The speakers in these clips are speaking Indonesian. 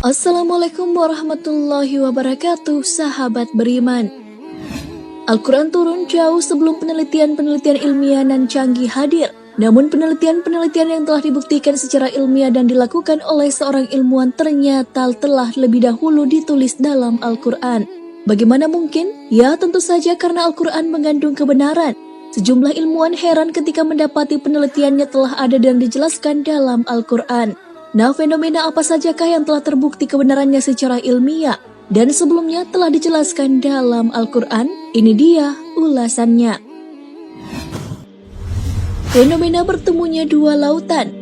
Assalamualaikum warahmatullahi wabarakatuh, sahabat beriman. Al-Quran turun jauh sebelum penelitian-penelitian ilmiah dan canggih hadir. Namun penelitian-penelitian yang telah dibuktikan secara ilmiah dan dilakukan oleh seorang ilmuwan ternyata telah lebih dahulu ditulis dalam Al-Quran. Bagaimana mungkin? Ya, tentu saja karena Al-Quran mengandung kebenaran. Sejumlah ilmuwan heran ketika mendapati penelitiannya telah ada dan dijelaskan dalam Al-Quran. Nah, fenomena apa sajakah yang telah terbukti kebenarannya secara ilmiah dan sebelumnya telah dijelaskan dalam Al-Quran? Ini dia ulasannya. Fenomena bertemunya dua lautan.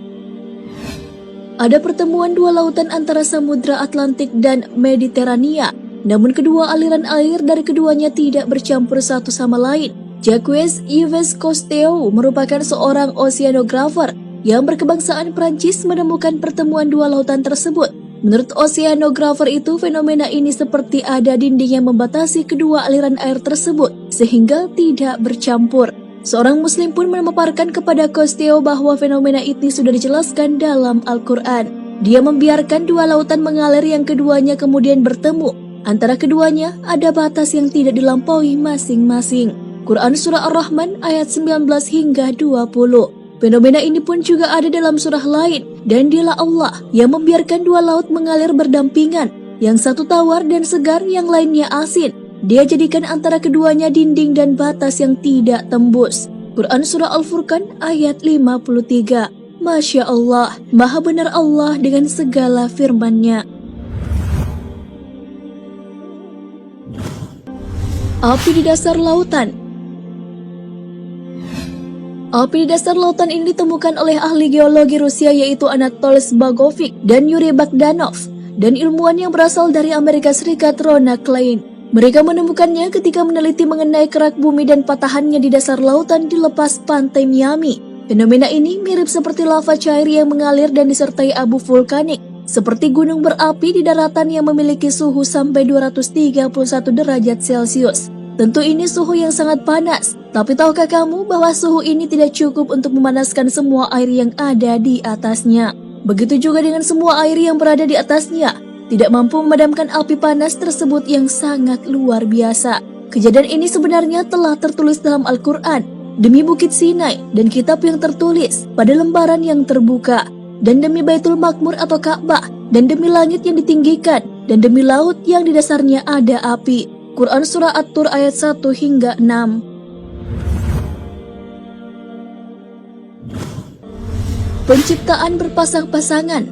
Ada pertemuan dua lautan antara Samudra Atlantik dan Mediterania, namun kedua aliran air dari keduanya tidak bercampur satu sama lain. Jacques Yves Cousteau merupakan seorang oceanographer yang berkebangsaan Prancis menemukan pertemuan dua lautan tersebut. Menurut oceanographer itu, fenomena ini seperti ada dinding yang membatasi kedua aliran air tersebut sehingga tidak bercampur. Seorang muslim pun memaparkan kepada Cousteau bahwa fenomena ini sudah dijelaskan dalam Al-Quran. Dia membiarkan dua lautan mengalir yang keduanya kemudian bertemu. Antara keduanya ada batas yang tidak dilampaui masing-masing. Quran Surah Ar-Rahman ayat 19 hingga 20. Fenomena ini pun juga ada dalam surah lain, dan dialah Allah yang membiarkan dua laut mengalir berdampingan, yang satu tawar dan segar, yang lainnya asin. Dia jadikan antara keduanya dinding dan batas yang tidak tembus. Quran Surah Al-Furqan ayat 53. Masya Allah, maha benar Allah dengan segala firman-Nya. Api di dasar lautan. Api di dasar lautan ini ditemukan oleh ahli geologi Rusia yaitu Anatol Zbagovic dan Yuri Bogdanov dan ilmuwan yang berasal dari Amerika Serikat Rona Klein. Mereka menemukannya ketika meneliti mengenai kerak bumi dan patahannya di dasar lautan di lepas pantai Miami. Fenomena ini mirip seperti lava cair yang mengalir dan disertai abu vulkanik, seperti gunung berapi di daratan yang memiliki suhu sampai 231 derajat Celcius. Tentu ini suhu yang sangat panas, tapi tahukah kamu bahwa suhu ini tidak cukup untuk memanaskan semua air yang ada di atasnya? Begitu juga dengan semua air yang berada di atasnya, tidak mampu memadamkan api panas tersebut yang sangat luar biasa. Kejadian ini sebenarnya telah tertulis dalam Al-Quran, demi Bukit Sinai dan kitab yang tertulis pada lembaran yang terbuka, dan demi Baitul Makmur atau Ka'bah, dan demi langit yang ditinggikan, dan demi laut yang di dasarnya ada api. Quran Surah At-Tur ayat 1 hingga 6. Penciptaan berpasang-pasangan.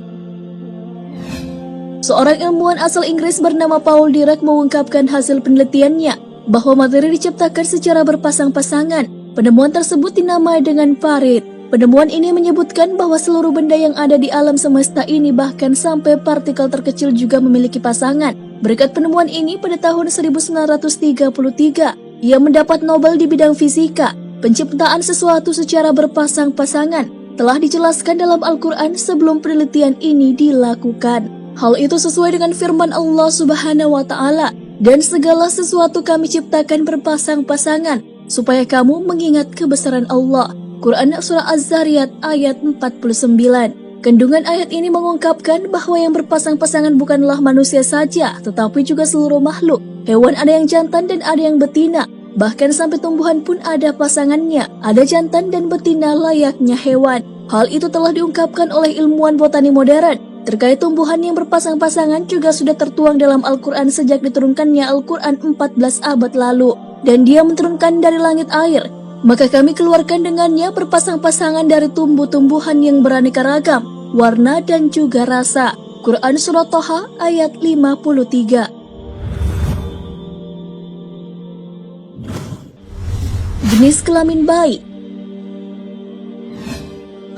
Seorang ilmuwan asal Inggris bernama Paul Dirac mengungkapkan hasil penelitiannya bahwa materi diciptakan secara berpasang-pasangan. Penemuan tersebut dinamai dengan Farid. Penemuan ini menyebutkan bahwa seluruh benda yang ada di alam semesta ini, bahkan sampai partikel terkecil, juga memiliki pasangan. Berkat penemuan ini pada tahun 1933, ia mendapat Nobel di bidang fisika. Penciptaan sesuatu secara berpasang-pasangan telah dijelaskan dalam Al-Quran sebelum penelitian ini dilakukan. Hal itu sesuai dengan firman Allah Subhanahu wa Ta'ala, dan segala sesuatu kami ciptakan berpasang-pasangan supaya kamu mengingat kebesaran Allah. Quran Surah Az-Zariyat ayat 49. Kandungan ayat ini mengungkapkan bahwa yang berpasang-pasangan bukanlah manusia saja, tetapi juga seluruh makhluk. Hewan ada yang jantan dan ada yang betina. Bahkan sampai tumbuhan pun ada pasangannya, ada jantan dan betina layaknya hewan. Hal itu telah diungkapkan oleh ilmuwan botani modern. Terkait tumbuhan yang berpasang-pasangan juga sudah tertuang dalam Al-Quran sejak diturunkannya Al-Quran 14 abad lalu. Dan dia menurunkan dari langit air, maka kami keluarkan dengannya berpasang-pasangan dari tumbuh-tumbuhan yang beraneka ragam, warna dan juga rasa. Quran Surah Toha ayat 53. Jenis kelamin bayi.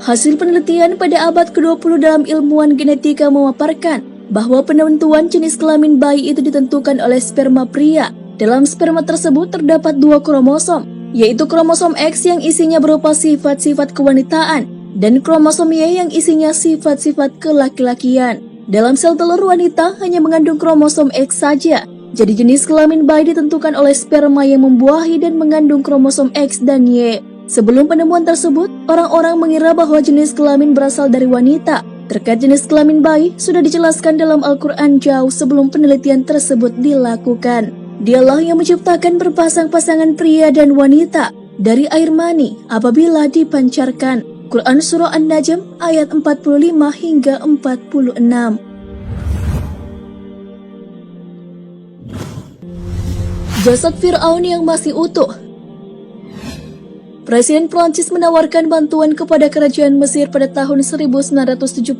Hasil penelitian pada abad ke-20 dalam ilmuwan genetika memaparkan bahwa penentuan jenis kelamin bayi itu ditentukan oleh sperma pria. Dalam sperma tersebut terdapat dua kromosom, yaitu kromosom X yang isinya berupa sifat-sifat kewanitaan dan kromosom Y yang isinya sifat-sifat kelaki-lakian. Dalam sel telur wanita hanya mengandung kromosom X saja. Jadi jenis kelamin bayi ditentukan oleh sperma yang membuahi dan mengandung kromosom X dan Y. Sebelum penemuan tersebut, orang-orang mengira bahwa jenis kelamin berasal dari wanita. Terkait jenis kelamin bayi, sudah dijelaskan dalam Al-Quran jauh sebelum penelitian tersebut dilakukan. Dialah yang menciptakan berpasang-pasangan pria dan wanita dari air mani apabila dipancarkan. Quran Surah An-Najm ayat 45 hingga 46. Jasad Fir'aun yang masih utuh. Presiden Prancis menawarkan bantuan kepada kerajaan Mesir pada tahun 1975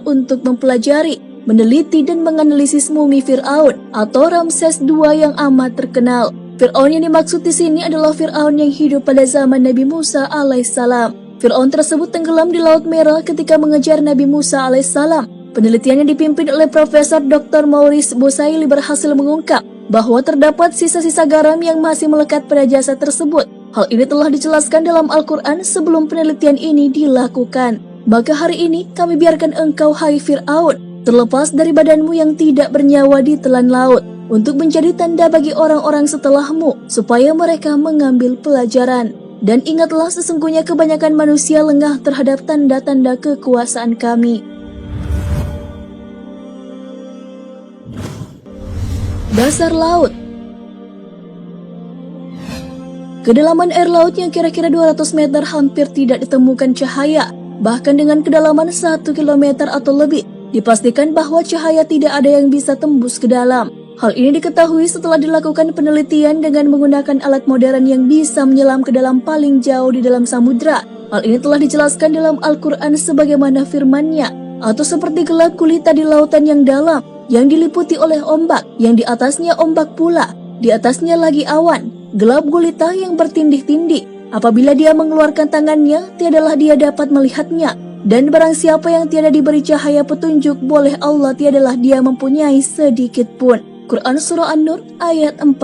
untuk mempelajari, meneliti dan menganalisis mumi Fir'aun atau Ramses II yang amat terkenal. Fir'aun yang dimaksud di sini adalah Fir'aun yang hidup pada zaman Nabi Musa alaihissalam. Fir'aun tersebut tenggelam di Laut Merah ketika mengejar Nabi Musa alaihissalam. Penelitian yang dipimpin oleh Profesor Dr. Maurice Bosaili berhasil mengungkap bahwa terdapat sisa-sisa garam yang masih melekat pada jasad tersebut. Hal ini telah dijelaskan dalam Al-Quran sebelum penelitian ini dilakukan. Maka hari ini kami biarkan engkau, hai Fir'aun, terlepas dari badanmu yang tidak bernyawa di telan laut, untuk menjadi tanda bagi orang-orang setelahmu, supaya mereka mengambil pelajaran. Dan ingatlah, sesungguhnya kebanyakan manusia lengah terhadap tanda-tanda kekuasaan kami. Dasar laut. Kedalaman air laut yang kira-kira 200 meter hampir tidak ditemukan cahaya. Bahkan dengan kedalaman 1 km atau lebih, dipastikan bahwa cahaya tidak ada yang bisa tembus ke dalam. Hal ini diketahui setelah dilakukan penelitian dengan menggunakan alat modern yang bisa menyelam ke dalam paling jauh di dalam samudra. Hal ini telah dijelaskan dalam Al-Quran sebagaimana firman-Nya, atau seperti gelap gulita di lautan yang dalam, yang diliputi oleh ombak, yang di atasnya ombak pula, di atasnya lagi awan, gelap gulita yang bertindih-tindih. Apabila dia mengeluarkan tangannya, tiadalah dia dapat melihatnya. Dan barang siapa yang tiada diberi cahaya petunjuk boleh Allah, tiadalah dia mempunyai sedikit pun. Quran Surah An-Nur ayat 40.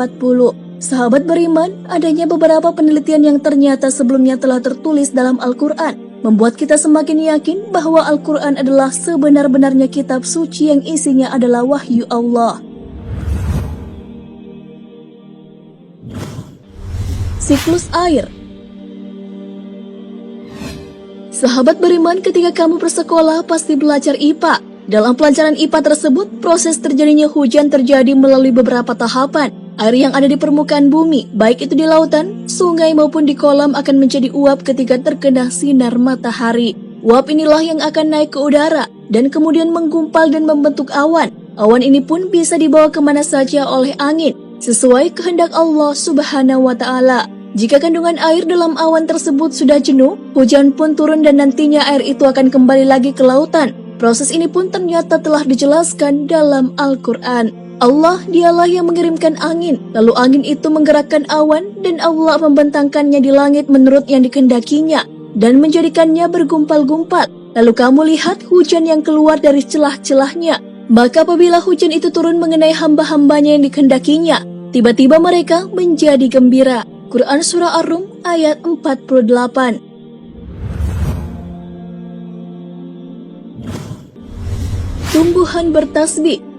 Sahabat beriman, adanya beberapa penelitian yang ternyata sebelumnya telah tertulis dalam Al-Quran membuat kita semakin yakin bahwa Al-Quran adalah sebenar-benarnya kitab suci yang isinya adalah wahyu Allah. Siklus air. Sahabat beriman, ketika kamu bersekolah pasti belajar IPA. Dalam pelajaran IPA tersebut, proses terjadinya hujan terjadi melalui beberapa tahapan. Air yang ada di permukaan bumi, baik itu di lautan, sungai maupun di kolam, akan menjadi uap ketika terkena sinar matahari. Uap inilah yang akan naik ke udara dan kemudian menggumpal dan membentuk awan. Awan ini pun bisa dibawa kemana saja oleh angin, sesuai kehendak Allah Subhanahu wa Ta'ala. Jika kandungan air dalam awan tersebut sudah jenuh, hujan pun turun dan nantinya air itu akan kembali lagi ke lautan. Proses ini pun ternyata telah dijelaskan dalam Al-Quran. Allah dialah yang mengirimkan angin, lalu angin itu menggerakkan awan dan Allah membentangkannya di langit menurut yang dikehendakinya dan menjadikannya bergumpal-gumpal. Lalu kamu lihat hujan yang keluar dari celah-celahnya. Maka apabila hujan itu turun mengenai hamba-hambanya yang dikehendakinya, tiba-tiba mereka menjadi gembira. Quran Surah Ar-Rum ayat 48. Tumbuhan bertasbih.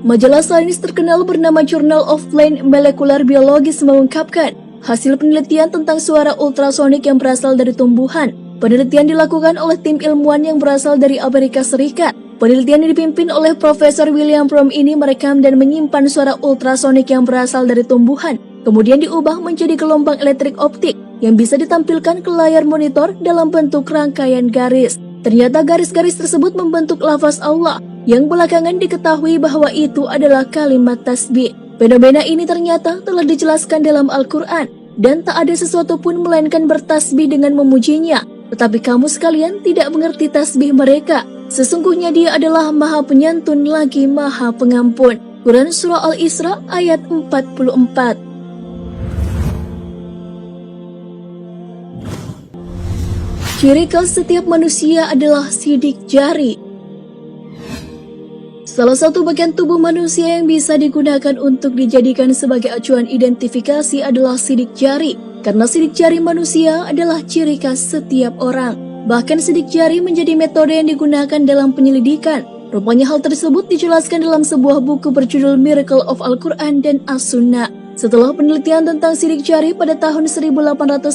Majalah sains terkenal bernama Journal of Plant Molecular Biology mengungkapkan hasil penelitian tentang suara ultrasonik yang berasal dari tumbuhan. Penelitian dilakukan oleh tim ilmuwan yang berasal dari Amerika Serikat. Penelitian yang dipimpin oleh Profesor William Fromm ini merekam dan menyimpan suara ultrasonik yang berasal dari tumbuhan, kemudian diubah menjadi gelombang elektrik optik yang bisa ditampilkan ke layar monitor dalam bentuk rangkaian garis. Ternyata garis-garis tersebut membentuk lafaz Allah yang belakangan diketahui bahwa itu adalah kalimat tasbih. Fenomena ini ternyata telah dijelaskan dalam Al-Quran dan tak ada sesuatu pun melainkan bertasbih dengan memujinya. Tetapi kamu sekalian tidak mengerti tasbih mereka. Sesungguhnya dia adalah Maha Penyantun lagi Maha Pengampun. Quran Surah Al-Isra ayat 44. Ciri khas setiap manusia adalah sidik jari. Salah satu bagian tubuh manusia yang bisa digunakan untuk dijadikan sebagai acuan identifikasi adalah sidik jari. Karena sidik jari manusia adalah ciri khas setiap orang. Bahkan sidik jari menjadi metode yang digunakan dalam penyelidikan. Rupanya hal tersebut dijelaskan dalam sebuah buku berjudul Miracle of Al-Quran dan As-Sunnah. Setelah penelitian tentang sidik jari pada tahun 1880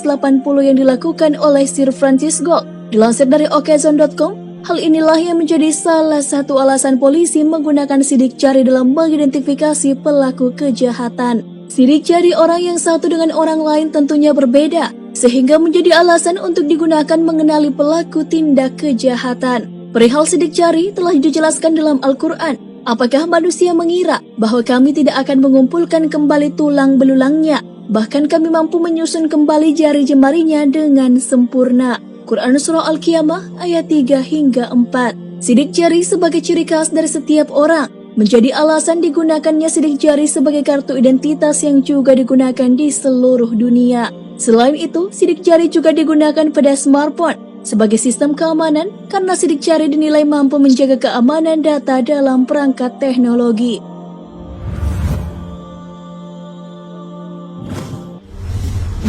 yang dilakukan oleh Sir Francis Galton, Dilansir dari okezone.com, hal inilah yang menjadi salah satu alasan polisi menggunakan sidik jari dalam mengidentifikasi pelaku kejahatan. Sidik jari orang yang satu dengan orang lain tentunya berbeda, sehingga menjadi alasan untuk digunakan mengenali pelaku tindak kejahatan. Perihal sidik jari telah dijelaskan dalam Al-Quran. Apakah manusia mengira bahwa kami tidak akan mengumpulkan kembali tulang belulangnya? Bahkan kami mampu menyusun kembali jari jemarinya dengan sempurna. Quran Surah Al-Qiyamah ayat 3 hingga 4. Sidik jari sebagai ciri khas dari setiap orang menjadi alasan digunakannya sidik jari sebagai kartu identitas yang juga digunakan di seluruh dunia. Selain itu, sidik jari juga digunakan pada smartphone sebagai sistem keamanan karena sidik jari dinilai mampu menjaga keamanan data dalam perangkat teknologi.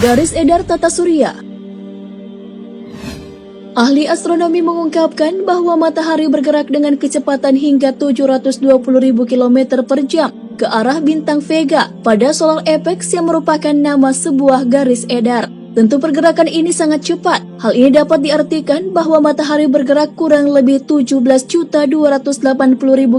Garis edar tata surya. Ahli astronomi mengungkapkan bahwa matahari bergerak dengan kecepatan hingga 720.000 km per jam ke arah bintang Vega pada solar apex yang merupakan nama sebuah garis edar. Tentu pergerakan ini sangat cepat. Hal ini dapat diartikan bahwa matahari bergerak kurang lebih 17.280.000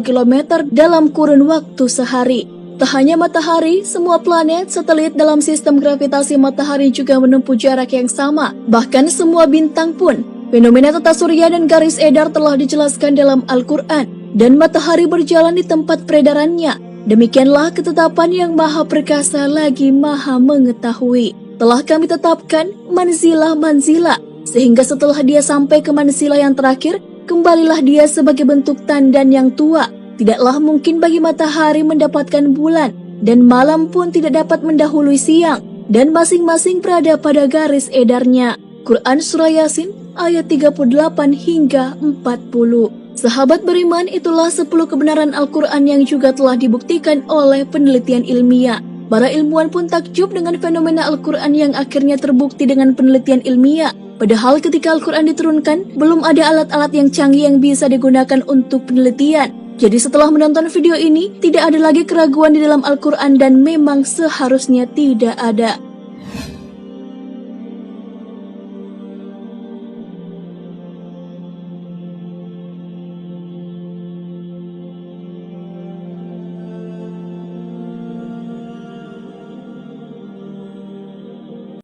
km dalam kurun waktu sehari. Tak hanya matahari, semua planet, satelit dalam sistem gravitasi matahari juga menempuh jarak yang sama. Bahkan semua bintang pun. Fenomena tata surya dan garis edar telah dijelaskan dalam Al-Quran, dan matahari berjalan di tempat peredarannya. Demikianlah ketetapan yang maha perkasa lagi maha mengetahui. Telah kami tetapkan manzilah-manzilah, sehingga setelah dia sampai ke manzilah yang terakhir, kembalilah dia sebagai bentuk tandan yang tua. Tidaklah mungkin bagi matahari mendapatkan bulan, dan malam pun tidak dapat mendahului siang, dan masing-masing berada pada garis edarnya. Quran Surah Yasin ayat 38 hingga 40. Sahabat beriman, itulah 10 kebenaran Al-Quran yang juga telah dibuktikan oleh penelitian ilmiah. Para ilmuwan pun takjub dengan fenomena Al-Quran yang akhirnya terbukti dengan penelitian ilmiah. Padahal ketika Al-Quran diturunkan, belum ada alat-alat yang canggih yang bisa digunakan untuk penelitian. Jadi setelah menonton video ini, tidak ada lagi keraguan di dalam Al-Quran dan memang seharusnya tidak ada.